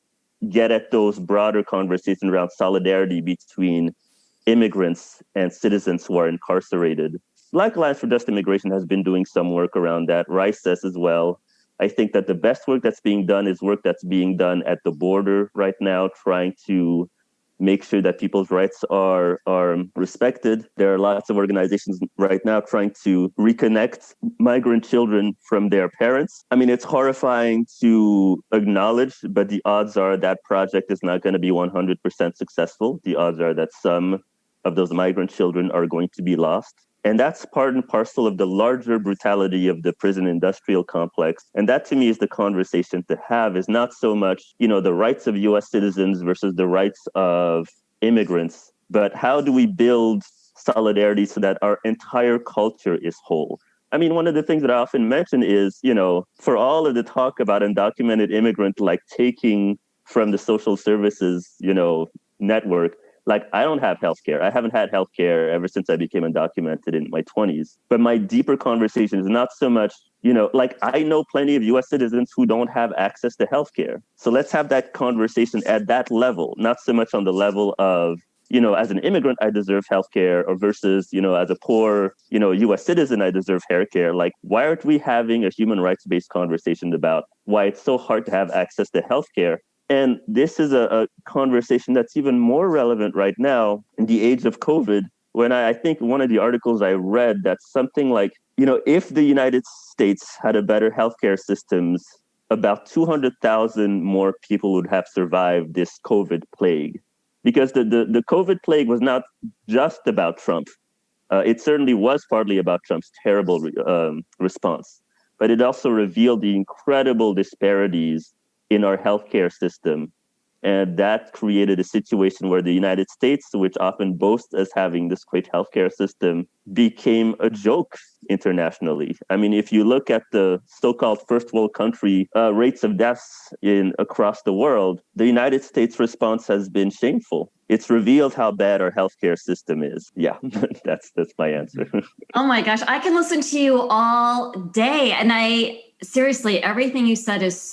get at those broader conversations around solidarity between immigrants and citizens who are incarcerated. Black Alliance for Just Immigration has been doing some work around that. RICES as well. I think that the best work that's being done is work that's being done at the border right now, trying to make sure that people's rights are respected. There are lots of organizations right now trying to reconnect migrant children from their parents. I mean, it's horrifying to acknowledge, but the odds are that project is not going to be 100% successful. The odds are that some of those migrant children are going to be lost. And that's part and parcel of the larger brutality of the prison industrial complex. And that to me is the conversation to have, is not so much, the rights of US citizens versus the rights of immigrants, but how do we build solidarity so that our entire culture is whole? I mean, one of the things that I often mention is, for all of the talk about undocumented immigrant, like taking from the social services, network, like I don't have healthcare. I haven't had healthcare ever since I became undocumented in my 20s. But my deeper conversation is not so much, like I know plenty of US citizens who don't have access to healthcare. So let's have that conversation at that level, not so much on the level of, as an immigrant, I deserve healthcare, or versus, as a poor, US citizen, I deserve healthcare. Like, why aren't we having a human rights-based conversation about why it's so hard to have access to healthcare? And this is a conversation that's even more relevant right now in the age of COVID, when I think one of the articles I read that's something like, if the United States had a better healthcare systems, about 200,000 more people would have survived this COVID plague. because the COVID plague was not just about Trump. It certainly was partly about Trump's terrible response, but it also revealed the incredible disparities in our healthcare system. And that created a situation where the United States, which often boasts as having this great healthcare system, became a joke internationally. I mean, if you look at the so-called first world country rates of deaths across the world, the United States response has been shameful. It's revealed how bad our healthcare system is. Yeah, that's my answer. Oh my gosh, I can listen to you all day. And seriously, everything you said is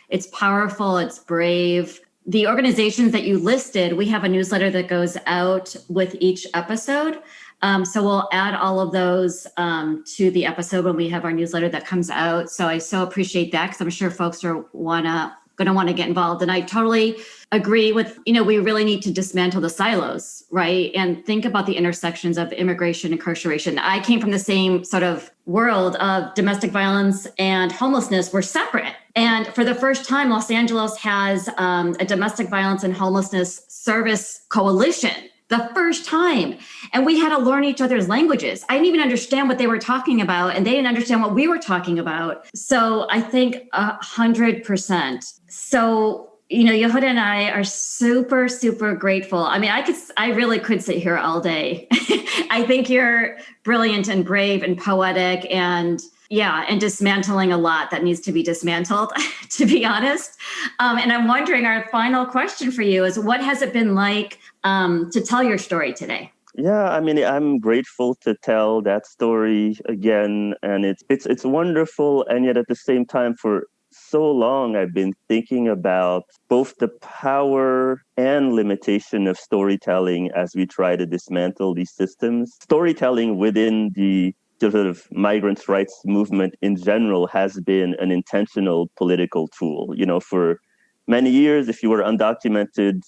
it's powerful, it's brave. The organizations that you listed, we have a newsletter that goes out with each episode. So we'll add all of those to the episode when we have our newsletter that comes out. So I so appreciate that, because I'm sure folks are going to want to get involved. And I totally agree with, we really need to dismantle the silos, right? And think about the intersections of immigration, incarceration. I came from the same sort of world of domestic violence and homelessness were separate. And for the first time, Los Angeles has a domestic violence and homelessness service coalition. The first time. And we had to learn each other's languages. I didn't even understand what they were talking about, and they didn't understand what we were talking about. So I think 100%. So, Yehuda and I are super, super grateful. I mean, I really could sit here all day. I think you're brilliant and brave and poetic and dismantling a lot that needs to be dismantled, to be honest. And I'm wondering, our final question for you is, what has it been like to tell your story today? Yeah, I mean, I'm grateful to tell that story again, and it's wonderful. And yet at the same time, for so long, I've been thinking about both the power and limitation of storytelling as we try to dismantle these systems. Storytelling within the sort of migrants' rights movement in general has been an intentional political tool. For many years, if you were undocumented,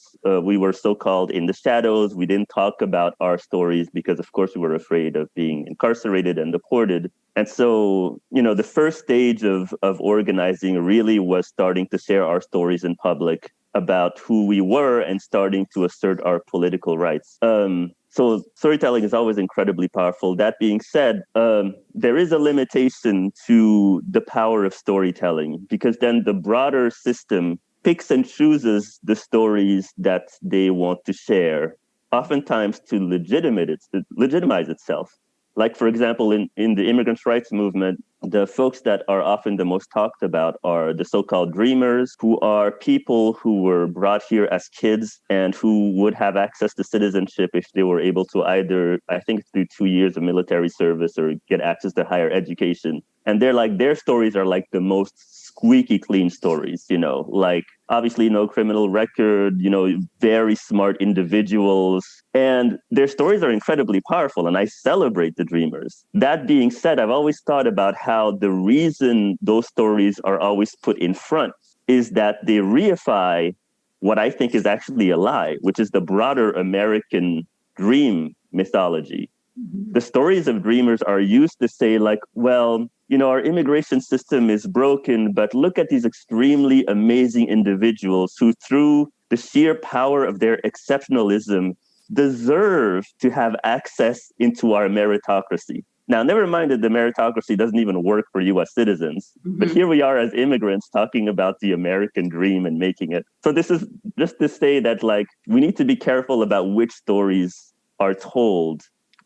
we were so-called in the shadows. We didn't talk about our stories because, of course, we were afraid of being incarcerated and deported. And so, the first stage of organizing really was starting to share our stories in public about who we were and starting to assert our political rights. So storytelling is always incredibly powerful. That being said, there is a limitation to the power of storytelling, because then the broader system picks and chooses the stories that they want to share, oftentimes to legitimize itself. Like, for example, in the immigrant rights movement, the folks that are often the most talked about are the so-called dreamers, who are people who were brought here as kids and who would have access to citizenship if they were able to either, I think, do 2 years of military service or get access to higher education. And their stories are like the most squeaky clean stories, like obviously no criminal record, very smart individuals. And their stories are incredibly powerful, and I celebrate the dreamers. That being said, I've always thought about how the reason those stories are always put in front is that they reify what I think is actually a lie, which is the broader American dream mythology. The stories of dreamers are used to say, like, well, our immigration system is broken, but look at these extremely amazing individuals who, through the sheer power of their exceptionalism, deserve to have access into our meritocracy. Now, never mind that the meritocracy doesn't even work for U.S. citizens, but here we are as immigrants talking about the American dream and making it. So this is just to say that, like, we need to be careful about which stories are told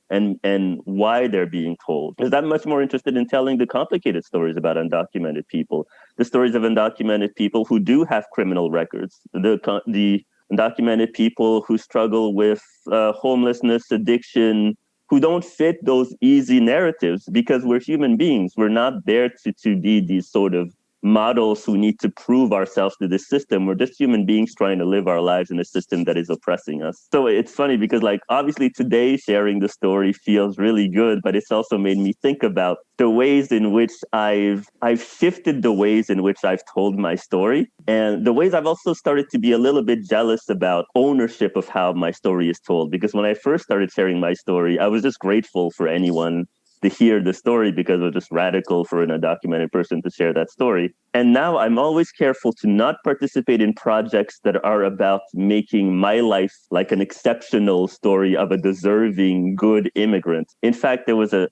and why they're being told. Because I'm much more interested in telling the complicated stories about undocumented people, the stories of undocumented people who do have criminal records, the undocumented people who struggle with homelessness, addiction, who don't fit those easy narratives, because we're human beings. We're not there to be these sort of models who need to prove ourselves to this system. We're just human beings trying to live our lives in a system that is oppressing us. So it's funny because, like, obviously today sharing the story feels really good, but it's also made me think about the ways in which I've shifted the ways in which I've told my story, and the ways I've also started to be a little bit jealous about ownership of how my story is told. Because when I first started sharing my story, I was just grateful for anyone to hear the story because it was just radical for an undocumented person to share that story. And now I'm always careful to not participate in projects that are about making my life like an exceptional story of a deserving, good immigrant. In fact, there was a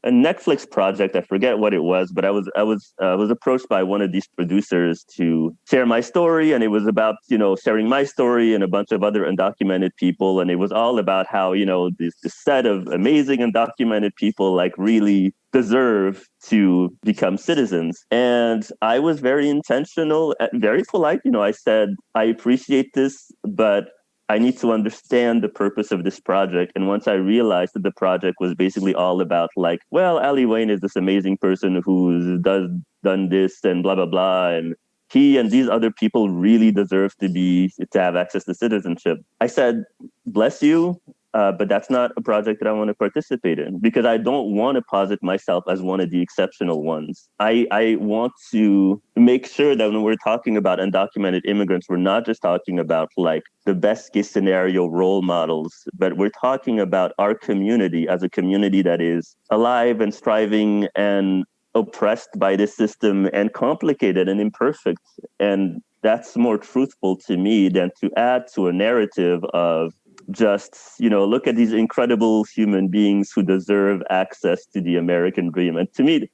Netflix project, I forget what it was, but I was approached by one of these producers to share my story, and it was about, sharing my story and a bunch of other undocumented people, and it was all about how, this set of amazing undocumented people like really deserve to become citizens. And I was very intentional, very polite. I said, I appreciate this, but I need to understand the purpose of this project. And once I realized that the project was basically all about like, well, Aly Wane is this amazing person who's done this and blah, blah, blah. And he and these other people really deserve to have access to citizenship. I said, bless you. But that's not a project that I want to participate in because I don't want to posit myself as one of the exceptional ones. I want to make sure that when we're talking about undocumented immigrants, we're not just talking about like the best case scenario role models, but we're talking about our community as a community that is alive and striving and oppressed by this system and complicated and imperfect. And that's more truthful to me than to add to a narrative of just, look at these incredible human beings who deserve access to the American dream. And to me,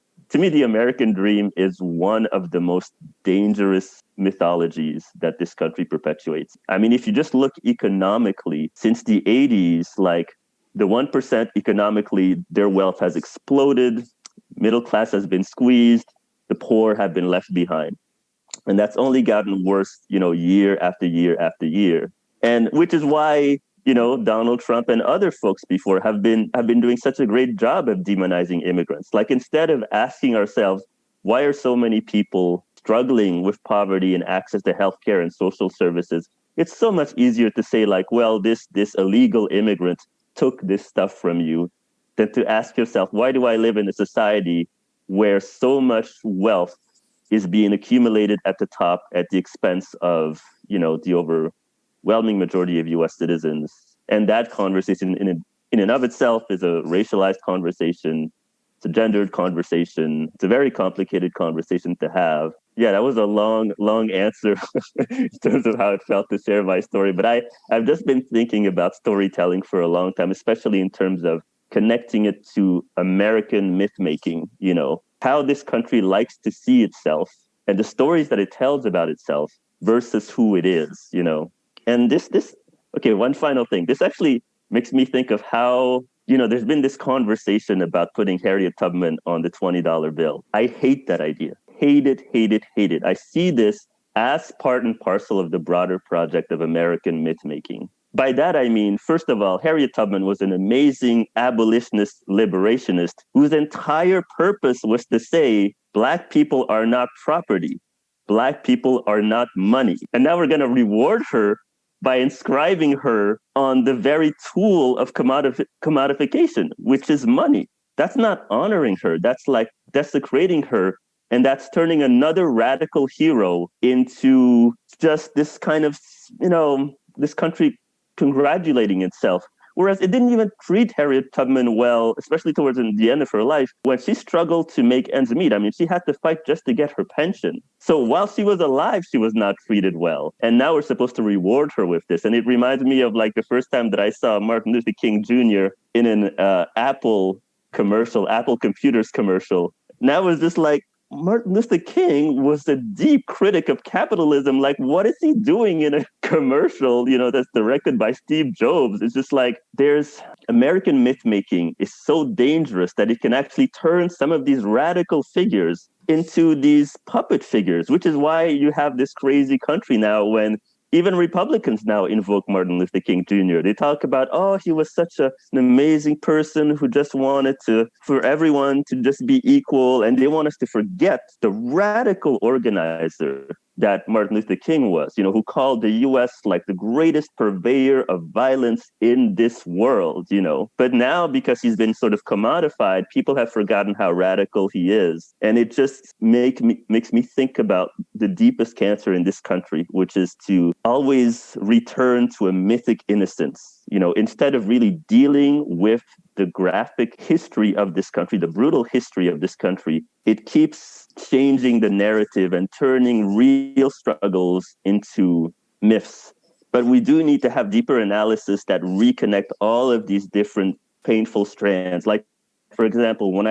the American dream is one of the most dangerous mythologies that this country perpetuates. I mean, if you just look economically, since the 80s, like the 1% economically, their wealth has exploded, middle class has been squeezed, the poor have been left behind. And that's only gotten worse, year after year after year. And which is why, Donald Trump and other folks before have been doing such a great job of demonizing immigrants. Like instead of asking ourselves, why are so many people struggling with poverty and access to healthcare and social services? It's so much easier to say like, well, this illegal immigrant took this stuff from you than to ask yourself, why do I live in a society where so much wealth is being accumulated at the top at the expense of, the overwhelming majority of U.S. citizens? And that conversation in and of itself is a racialized conversation. It's a gendered conversation. It's a very complicated conversation to have. Yeah, that was a long answer in terms of how it felt to share my story. But I've just been thinking about storytelling for a long time, especially in terms of connecting it to American myth making, how this country likes to see itself and the stories that it tells about itself versus who it is, And okay, one final thing. This actually makes me think of how, there's been this conversation about putting Harriet Tubman on the $20 bill. I hate that idea. Hate it, hate it, hate it. I see this as part and parcel of the broader project of American myth making. By that, I mean, first of all, Harriet Tubman was an amazing abolitionist liberationist whose entire purpose was to say, Black people are not property. Black people are not money. And now we're going to reward her by inscribing her on the very tool of commodification, which is money. That's not honoring her. That's like desecrating her. And that's turning another radical hero into just this kind of, this country congratulating itself. Whereas it didn't even treat Harriet Tubman well, especially towards the end of her life, when she struggled to make ends meet. I mean, she had to fight just to get her pension. So while she was alive, she was not treated well. And now we're supposed to reward her with this. And it reminds me of like the first time that I saw Martin Luther King Jr. in an Apple Computers commercial. Now it was just like, Martin Luther King was a deep critic of capitalism. Like, what is he doing in a commercial, that's directed by Steve Jobs? It's just like there's American myth making is so dangerous that it can actually turn some of these radical figures into these puppet figures, which is why you have this crazy country now when even Republicans now invoke Martin Luther King Jr. They talk about, he was such an amazing person who just wanted for everyone to just be equal. And they want us to forget the radical organizer that Martin Luther King was, who called the U.S. like the greatest purveyor of violence in this world, But now, because he's been sort of commodified, people have forgotten how radical he is. And it just makes me think about the deepest cancer in this country, which is to always return to a mythic innocence, instead of really dealing with the graphic history of this country, the brutal history of this country, it keeps changing the narrative and turning real struggles into myths. But we do need to have deeper analysis that reconnect all of these different painful strands. Like, for example, when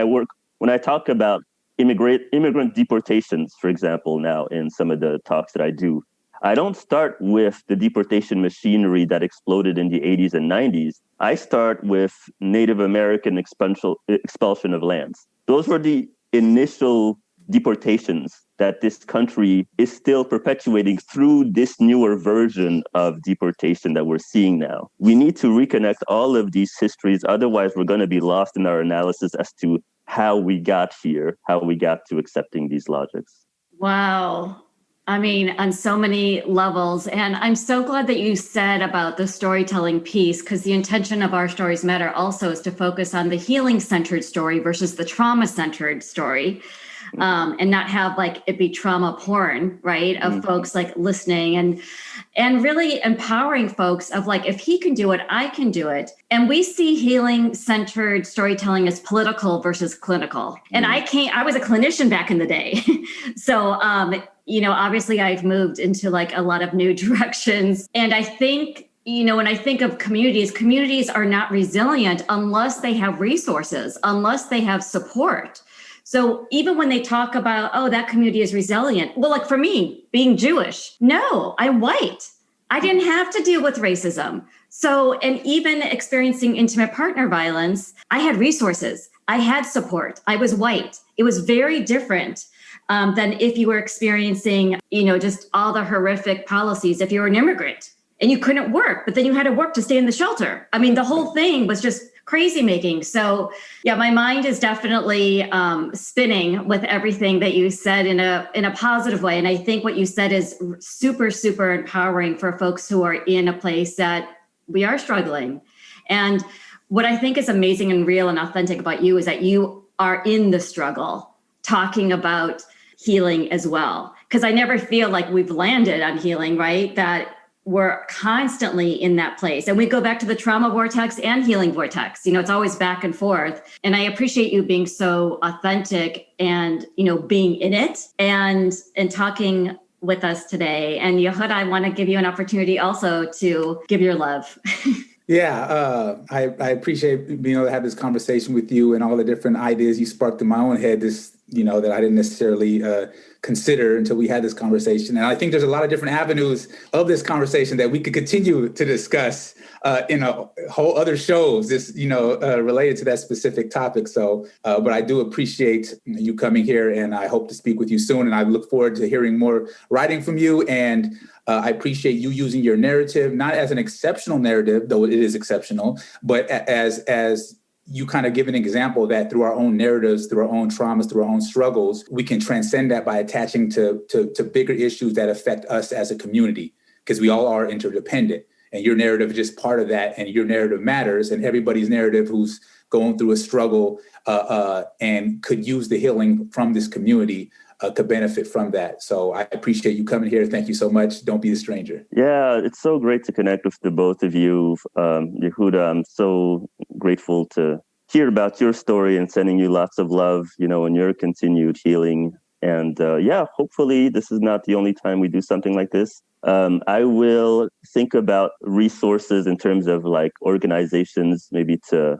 I talk about immigrant deportations, for example, now in some of the talks that I do, I don't start with the deportation machinery that exploded in the 80s and 90s. I start with Native American expulsion of lands. Those were the initial deportations that this country is still perpetuating through this newer version of deportation that we're seeing now. We need to reconnect all of these histories. Otherwise, we're going to be lost in our analysis as to how we got here, how we got to accepting these logics. Wow. I mean, on so many levels. And I'm so glad that you said about the storytelling piece, because the intention of Our Stories Matter also is to focus on the healing-centered story versus the trauma-centered story. And not have like it be trauma porn, right? Of folks like listening and really empowering folks of like, if he can do it, I can do it. And we see healing centered storytelling as political versus clinical. And I was a clinician back in the day. So, obviously I've moved into like a lot of new directions. And I think, when I think of communities are not resilient unless they have resources, unless they have support. So even when they talk about, that community is resilient. Well, like for me, being Jewish, no, I'm white. I didn't have to deal with racism. So, and even experiencing intimate partner violence, I had resources. I had support. I was white. It was very different than if you were experiencing, just all the horrific policies. If you were an immigrant and you couldn't work, but then you had to work to stay in the shelter. I mean, the whole thing was just crazy making. So yeah, my mind is definitely spinning with everything that you said in a positive way. And I think what you said is super, super empowering for folks who are in a place that we are struggling. And what I think is amazing and real and authentic about you is that you are in the struggle, talking about healing as well. Because I never feel like we've landed on healing, right? That we're constantly in that place. And we go back to the trauma vortex and healing vortex. It's always back and forth. And I appreciate you being so authentic and, being in it and talking with us today. And Yehuda, I want to give you an opportunity also to give your love. Yeah, I appreciate being able to have this conversation with you and all the different ideas you sparked in my own head, that I didn't necessarily consider until we had this conversation. And I think there's a lot of different avenues of this conversation that we could continue to discuss in a whole other shows, related to that specific topic. So, but I do appreciate you coming here, and I hope to speak with you soon. And I look forward to hearing more writing from you. And I appreciate you using your narrative, not as an exceptional narrative, though it is exceptional, but as you kind of give an example that through our own narratives, through our own traumas, through our own struggles, we can transcend that by attaching to bigger issues that affect us as a community, because we all are interdependent. And your narrative is just part of that, and your narrative matters. And everybody's narrative who's going through a struggle and could use the healing from this community could benefit from that. So I appreciate you coming here. Thank you so much. Don't be a stranger. Yeah, it's so great to connect with the both of you. Yehuda, I'm so grateful to hear about your story and sending you lots of love, in your continued healing. And hopefully this is not the only time we do something like this. I will think about resources in terms of like organizations, maybe to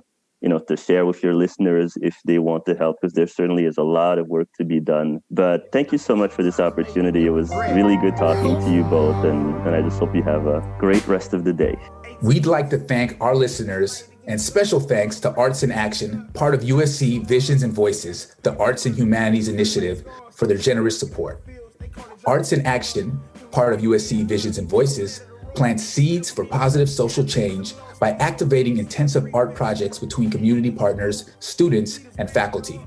share with your listeners if they want to help, because there certainly is a lot of work to be done. But thank you so much for this opportunity. It was really good talking to you both, and I just hope you have a great rest of the day. We'd like to thank our listeners, and special thanks to Arts in Action, part of USC Visions and Voices, the Arts and Humanities Initiative, for their generous support. Arts in Action, part of USC Visions and Voices, plants seeds for positive social change by activating intensive art projects between community partners, students, and faculty.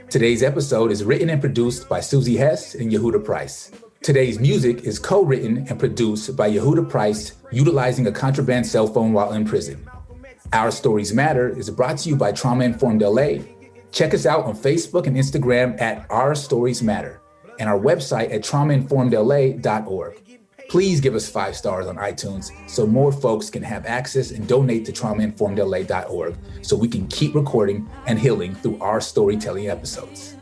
Today's episode is written and produced by Susie Hess and Yehuda Price. Today's music is co-written and produced by Yehuda Price, utilizing a contraband cell phone while in prison. Our Stories Matter is brought to you by Trauma Informed LA. Check us out on Facebook and Instagram at Our Stories Matter, and our website at traumainformedla.org. Please give us 5 stars on iTunes so more folks can have access and donate to traumainformedla.org so we can keep recording and healing through our storytelling episodes.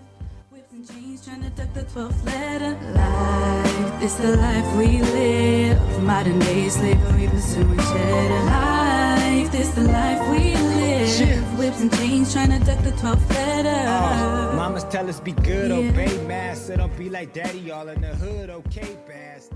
Life, it's the life we live. Modern day slavery pursuing cheddar. Life, it's the life we live. Yeah. Whips and chains trying to duck the 12th letter. Mamas tell us be good, obey mass. So don't be like daddy, all in the hood, okay, bass.